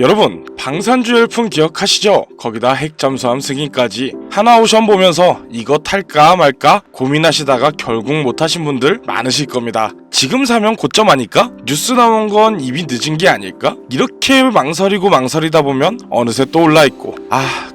여러분, 방산주 열풍 기억하시죠? 거기다 핵잠수함 승인까지. 하나오션 보면서 이거 탈까 말까 고민하시다가 결국 못하신 분들 많으실 겁니다. 지금 사면 고점 아닐까? 뉴스 나온 건 이미 늦은 게 아닐까? 이렇게 망설이다 보면 어느새 또 올라있고,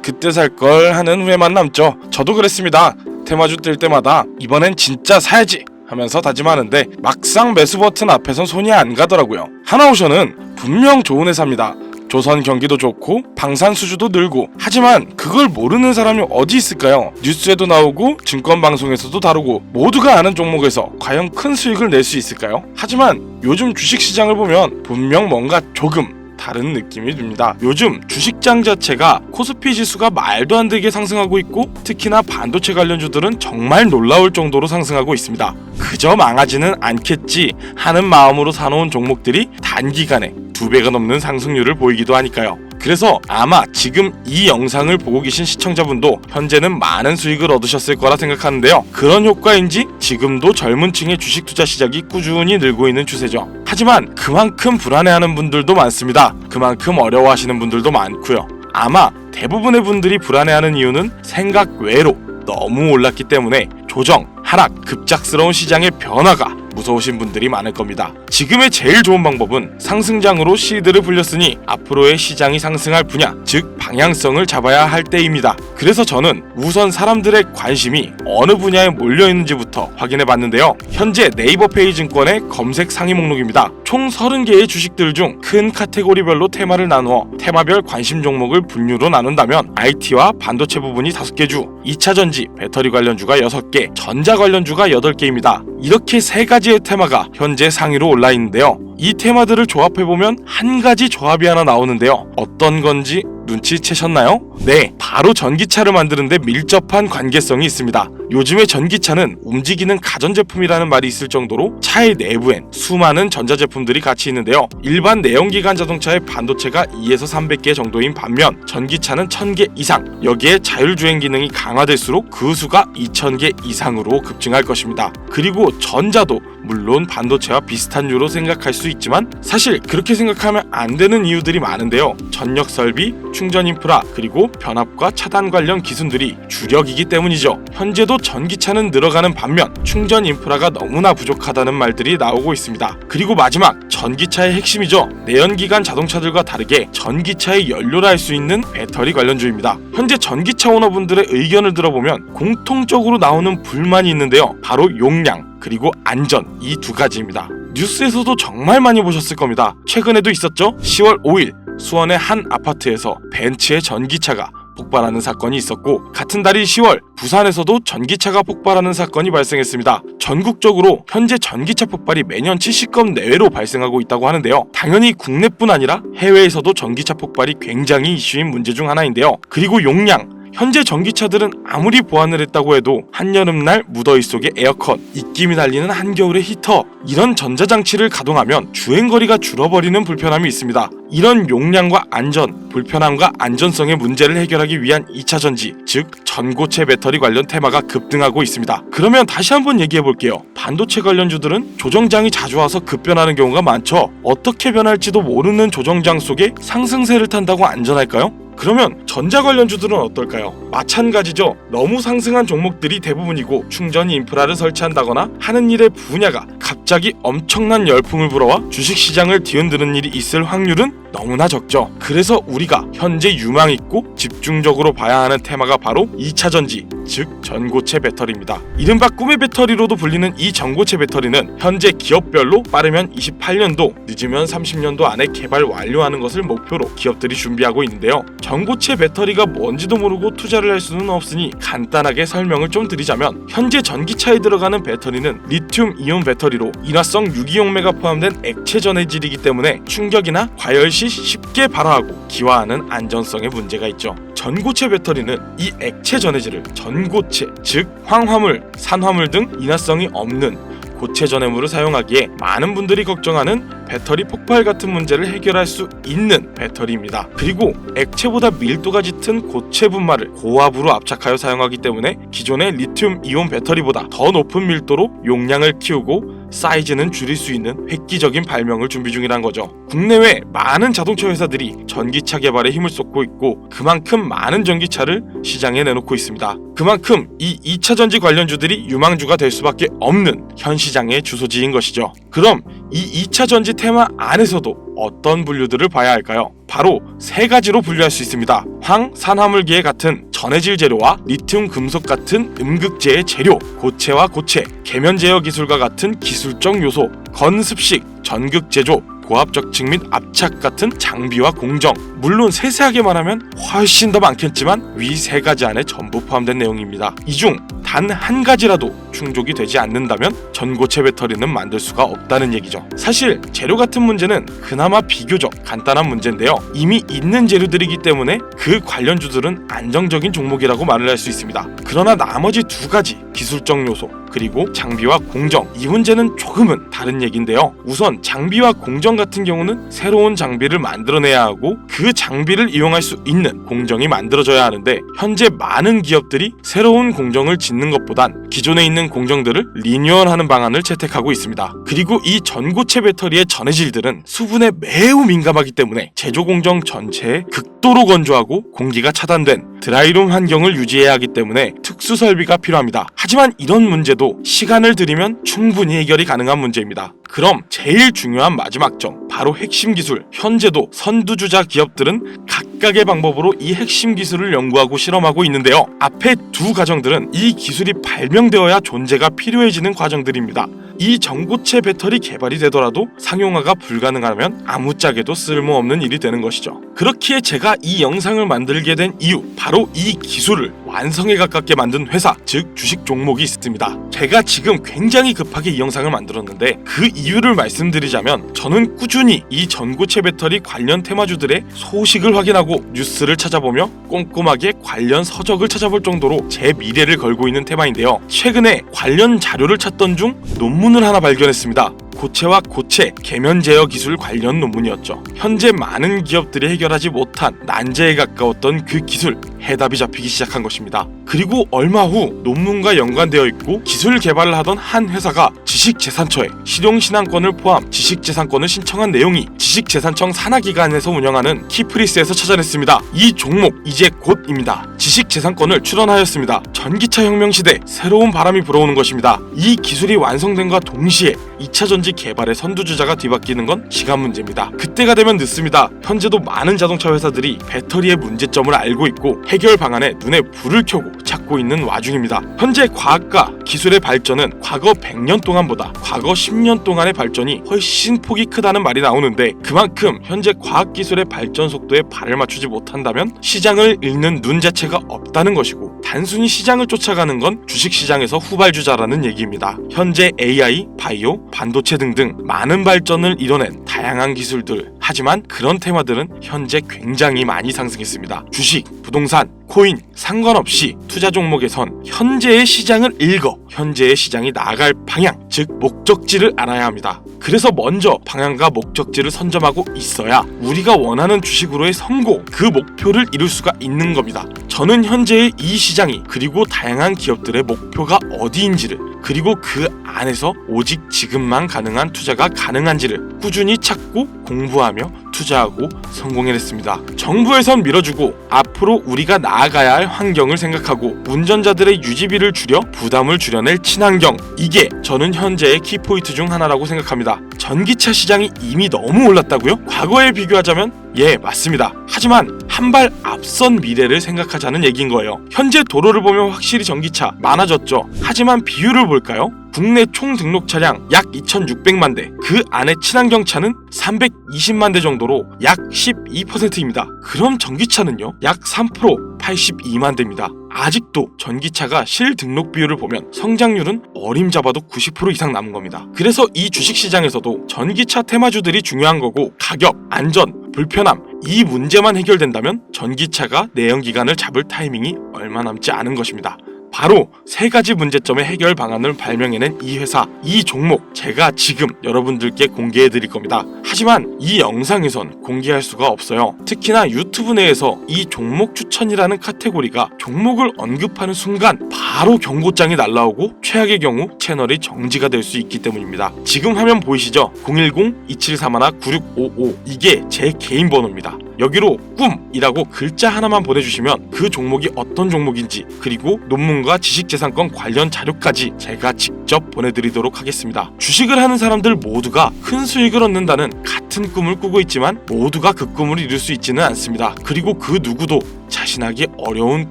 그때 살 걸 하는 후회만 남죠. 저도 그랬습니다. 테마주 뜰 때마다 이번엔 진짜 사야지 하면서 다짐하는데 막상 매수 버튼 앞에선 손이 안 가더라고요. 하나오션은 분명 좋은 회사입니다. 조선 경기도 좋고 방산 수주도 늘고, 하지만 그걸 모르는 사람이 어디 있을까요? 뉴스에도 나오고 증권 방송에서도 다루고 모두가 아는 종목에서 과연 큰 수익을 낼 수 있을까요? 하지만 요즘 주식시장을 보면 분명 뭔가 조금 다른 느낌이 듭니다. 요즘 주식장 자체가 코스피 지수가 말도 안 되게 상승하고 있고, 특히나 반도체 관련주들은 정말 놀라울 정도로 상승하고 있습니다. 그저 망하지는 않겠지 하는 마음으로 사놓은 종목들이 단기간에 2배가 넘는 상승률을 보이기도 하니까요. 그래서 아마 지금 이 영상을 보고 계신 시청자분도 현재는 많은 수익을 얻으셨을 거라 생각하는데요. 그런 효과인지 지금도 젊은 층의 주식 투자 시작이 꾸준히 늘고 있는 추세죠. 하지만 그만큼 불안해하는 분들도 많습니다. 그만큼 어려워하시는 분들도 많고요. 아마 대부분의 분들이 불안해하는 이유는 생각 외로 너무 올랐기 때문에 조정, 하락, 급작스러운 시장의 변화가 무서우신 분들이 많을 겁니다. 지금의 제일 좋은 방법은 상승장으로 시드를 불렸으니 앞으로의 시장이 상승할 분야, 즉 방향성을 잡아야 할 때입니다. 그래서 저는 우선 사람들의 관심이 어느 분야에 몰려있는지부터 확인해 봤는데요. 현재 네이버페이 증권의 검색 상위 목록입니다. 총 30개의 주식들 중 큰 카테고리별로 테마를 나누어 테마별 관심 종목을 분류로 나눈다면 IT와 반도체 부분이 5개 주, 2차전지, 배터리 관련주가 6개, 전자 관련주가 8개입니다. 이렇게 3가지의 테마가 현재 상위로 올라 있는데요. 이 테마들을 조합해보면 한 가지 조합이 하나 나오는데요. 어떤 건지 눈치채셨나요? 네, 바로 전기차를 만드는데 밀접한 관계성이 있습니다. 요즘의 전기차는 움직이는 가전제품이라는 말이 있을 정도로 차의 내부엔 수많은 전자제품들이 같이 있는데요. 일반 내연기관 자동차의 반도체가 2에서 300개 정도인 반면 전기차는 1000개 이상, 여기에 자율주행 기능이 강화될수록 그 수가 2000개 이상으로 급증할 것입니다. 그리고 전자도 물론 반도체와 비슷한 류로 생각할 수 있지만 사실 그렇게 생각하면 안 되는 이유들이 많은데요. 전력 설비, 충전 인프라, 그리고 변압과 차단 관련 기술들이 주력이기 때문이죠. 현재도 전기차는 늘어가는 반면 충전 인프라가 너무나 부족하다는 말들이 나오고 있습니다. 그리고 마지막, 전기차의 핵심이죠. 내연기관 자동차들과 다르게 전기차의 연료라 할 수 있는 배터리 관련주입니다. 현재 전기차 오너분들의 의견을 들어보면 공통적으로 나오는 불만이 있는데요. 바로 용량, 그리고 안전, 이 2가지입니다. 뉴스에서도 정말 많이 보셨을 겁니다. 최근에도 있었죠. 10월 5일 수원의 한 아파트에서 벤츠의 전기차가 폭발하는 사건이 있었고, 같은 달인 10월 부산에서도 전기차가 폭발하는 사건이 발생했습니다. 전국적으로 현재 전기차 폭발이 매년 70건 내외로 발생하고 있다고 하는데요. 당연히 국내뿐 아니라 해외에서도 전기차 폭발이 굉장히 이슈인 문제 중 하나인데요. 그리고 용량, 현재 전기차들은 아무리 보완을 했다고 해도 한여름날 무더위 속에 에어컨, 입김이 날리는 한겨울의 히터, 이런 전자장치를 가동하면 주행거리가 줄어버리는 불편함이 있습니다. 이런 용량과 안전, 불편함과 안전성의 문제를 해결하기 위한 2차전지, 즉 전고체 배터리 관련 테마가 급등하고 있습니다. 그러면 다시 한번 얘기해볼게요. 반도체 관련주들은 조정장이 자주 와서 급변하는 경우가 많죠. 어떻게 변할지도 모르는 조정장 속에 상승세를 탄다고 안전할까요? 그러면 전자 관련주들은 어떨까요? 마찬가지죠. 너무 상승한 종목들이 대부분이고 충전 인프라를 설치한다거나 하는 일의 분야가 갑자기 엄청난 열풍을 불어와 주식시장을 뒤흔드는 일이 있을 확률은 너무나 적죠. 그래서 우리가 현재 유망있고 집중적으로 봐야 하는 테마가 바로 2차전지, 즉 전고체 배터리입니다. 이른바 꿈의 배터리로도 불리는 이 전고체 배터리는 현재 기업별로 빠르면 28년도, 늦으면 30년도 안에 개발 완료하는 것을 목표로 기업들이 준비하고 있는데요. 전고체 배터리가 뭔지도 모르고 투자를 할 수는 없으니 간단하게 설명을 좀 드리자면, 현재 전기차에 들어가는 배터리는 리튬 이온 배터리로 인화성 유기용매가 포함된 액체 전해질이기 때문에 충격이나 과열 시 쉽게 발화하고 기화하는 안전성에 문제가 있죠. 전고체 배터리는 이 액체 전해질을 전고체, 즉 황화물, 산화물 등 인화성이 없는 고체 전해물을 사용하기에 많은 분들이 걱정하는 배터리 폭발 같은 문제를 해결할 수 있는 배터리입니다. 그리고 액체보다 밀도가 짙은 고체 분말을 고압으로 압착하여 사용하기 때문에 기존의 리튬 이온 배터리보다 더 높은 밀도로 용량을 키우고 사이즈는 줄일 수 있는 획기적인 발명을 준비 중이란 거죠. 국내외 많은 자동차 회사들이 전기차 개발에 힘을 쏟고 있고 그만큼 많은 전기차를 시장에 내놓고 있습니다. 그만큼 이 2차 전지 관련주들이 유망주가 될 수밖에 없는 현 시장의 주소지인 것이죠. 그럼 이 2차 전지 테마 안에서도 어떤 분류들을 봐야 할까요? 바로 세 가지로 분류할 수 있습니다. 황, 산화물기의 같은 전해질 재료와 리튬 금속 같은 음극재의 재료, 고체와 고체, 계면 제어 기술과 같은 기술적 요소, 건습식, 전극 제조, 고압적 측 및 압착 같은 장비와 공정. 물론 세세하게 말하면 훨씬 더 많겠지만 위 세 가지 안에 전부 포함된 내용입니다. 이 중 단 한 가지라도 충족이 되지 않는다면 전고체 배터리는 만들 수가 없다는 얘기죠. 사실 재료 같은 문제는 그나마 비교적 간단한 문제인데요. 이미 있는 재료들이기 때문에 그 관련주들은 안정적인 종목이라고 말을 할 수 있습니다. 그러나 나머지 두 가지 기술적 요소 그리고 장비와 공정, 이 문제는 조금은 다른 얘기인데요. 우선 장비와 공정 같은 경우는 새로운 장비를 만들어내야 하고 그 장비를 이용할 수 있는 공정이 만들어져야 하는데 현재 많은 기업들이 새로운 공정을 짓는 것보단 기존에 있는 공정들을 리뉴얼하는 방안을 채택하고 있습니다. 그리고 이 전고체 배터리의 전해질들은 수분에 매우 민감하기 때문에 제조 공정 전체에 극도로 건조하고 공기가 차단된 드라이룸 환경을 유지해야 하기 때문에 특수 설비가 필요합니다. 하지만 이런 문제도 시간을 들이면 충분히 해결이 가능한 문제입니다. 그럼 제일 중요한 마지막 점, 바로 핵심 기술. 현재도 선두주자 기업들은 각각의 방법으로 이 핵심 기술을 연구하고 실험하고 있는데요. 앞에 두 과정들은 이 기술이 발명되어야 존재가 필요해지는 과정들입니다. 이 전고체 배터리 개발이 되더라도 상용화가 불가능하면 아무짝에도 쓸모없는 일이 되는 것이죠. 그렇기에 제가 이 영상을 만들게 된 이유, 바로 이 기술을 완성에 가깝게 만든 회사, 즉 주식 종목이 있습니다. 제가 지금 굉장히 급하게 이 영상을 만들었는데 그 이유를 말씀드리자면 저는 꾸준히 이 전고체 배터리 관련 테마주들의 소식을 확인하고 뉴스를 찾아보며 꼼꼼하게 관련 서적을 찾아볼 정도로 제 미래를 걸고 있는 테마인데요. 최근에 관련 자료를 찾던 중 논문을 하나 발견했습니다. 고체와 고체, 계면 제어 기술 관련 논문이었죠. 현재 많은 기업들이 해결하지 못한 난제에 가까웠던 그 기술, 해답이 잡히기 시작한 것입니다. 그리고 얼마 후 논문과 연관되어 있고 기술 개발을 하던 한 회사가 지식재산처에 실용신앙권을 포함 지식재산권을 신청한 내용이 지식재산청 산하기관에서 운영하는 키프리스에서 찾아냈습니다. 이 종목 이제 곧입니다. 지식재산권을 출원하였습니다. 전기차 혁명 시대 새로운 바람이 불어오는 것입니다. 이 기술이 완성됨과 동시에 2차 전지 개발의 선두주자가 뒤바뀌는 건 시간 문제입니다. 그때가 되면 늦습니다. 현재도 많은 자동차 회사들이 배터리의 문제점을 알고 있고 해결 방안에 눈에 불을 켜고 찾고 있는 와중입니다. 현재 과학과 기술의 발전은 과거 100년 동안보다 과거 10년 동안의 발전이 훨씬 폭이 크다는 말이 나오는데 그만큼 현재 과학기술의 발전 속도에 발을 맞추지 못한다면 시장을 읽는 눈 자체가 없다는 것이고 단순히 시장을 쫓아가는 건 주식시장에서 후발주자라는 얘기입니다. 현재 AI, 바이오, 반도체 등등 많은 발전을 이뤄낸 다양한 기술들, 하지만 그런 테마들은 현재 굉장히 많이 상승했습니다. 주식, 부동산, 코인 상관없이 투자 종목에선 현재의 시장을 읽어 현재의 시장이 나아갈 방향, 즉 목적지를 알아야 합니다. 그래서 먼저 방향과 목적지를 선점하고 있어야 우리가 원하는 주식으로의 성공, 그 목표를 이룰 수가 있는 겁니다. 저는 현재의 이 시장이 그리고 다양한 기업들의 목표가 어디인지를 그리고 그 안에서 오직 지금만 가능한 투자가 가능한지를 꾸준히 찾고 공부하며 투자하고 성공해냈습니다. 정부에선 밀어주고 앞으로 우리가 나아가야 할 환경을 생각하고 운전자들의 유지비를 줄여 부담을 줄여낼 친환경, 이게 저는 현재의 키포인트 중 하나라고 생각합니다. 전기차 시장이 이미 너무 올랐다고요? 과거에 비교하자면 예, 맞습니다. 하지만 한 발 앞선 미래를 생각하자는 얘기인 거예요. 현재 도로를 보면 확실히 전기차 많아졌죠. 하지만 비율을 볼까요? 국내 총 등록 차량 약 2,600만 대, 그 안에 친환경차는 320만 대 정도로 약 12%입니다. 그럼 전기차는요? 약 3%, 82만 대입니다. 아직도 전기차가 실등록 비율을 보면 성장률은 어림잡아도 90% 이상 남은 겁니다. 그래서 이 주식시장에서도 전기차 테마주들이 중요한 거고 가격, 안전, 불편함, 이 문제만 해결된다면 전기차가 내연기관을 잡을 타이밍이 얼마 남지 않은 것입니다. 바로 3가지 문제점의 해결 방안을 발명해낸 이 회사, 이 종목 제가 지금 여러분들께 공개해 드릴 겁니다. 하지만 이 영상에선 공개할 수가 없어요. 특히나 유튜브 내에서 이 종목 추천이라는 카테고리가 종목을 언급하는 순간 바로 경고장이 날라오고 최악의 경우 채널이 정지가 될 수 있기 때문입니다. 지금 화면 보이시죠? 010-2731-9655 이게 제 개인 번호입니다. 여기로 꿈이라고 글자 하나만 보내주시면 그 종목이 어떤 종목인지 그리고 논문과 지식재산권 관련 자료까지 제가 직접 보내드리도록 하겠습니다. 주식을 하는 사람들 모두가 큰 수익을 얻는다는 같은 꿈을 꾸고 있지만 모두가 그 꿈을 이룰 수 있지는 않습니다. 그리고 그 누구도 자신하기 어려운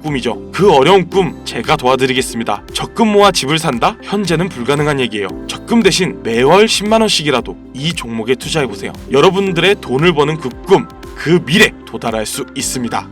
꿈이죠. 그 어려운 꿈 제가 도와드리겠습니다. 적금 모아 집을 산다? 현재는 불가능한 얘기예요. 적금 대신 매월 10만원씩이라도 이 종목에 투자해보세요. 여러분들의 돈을 버는 그 꿈, 그 미래 도달할 수 있습니다.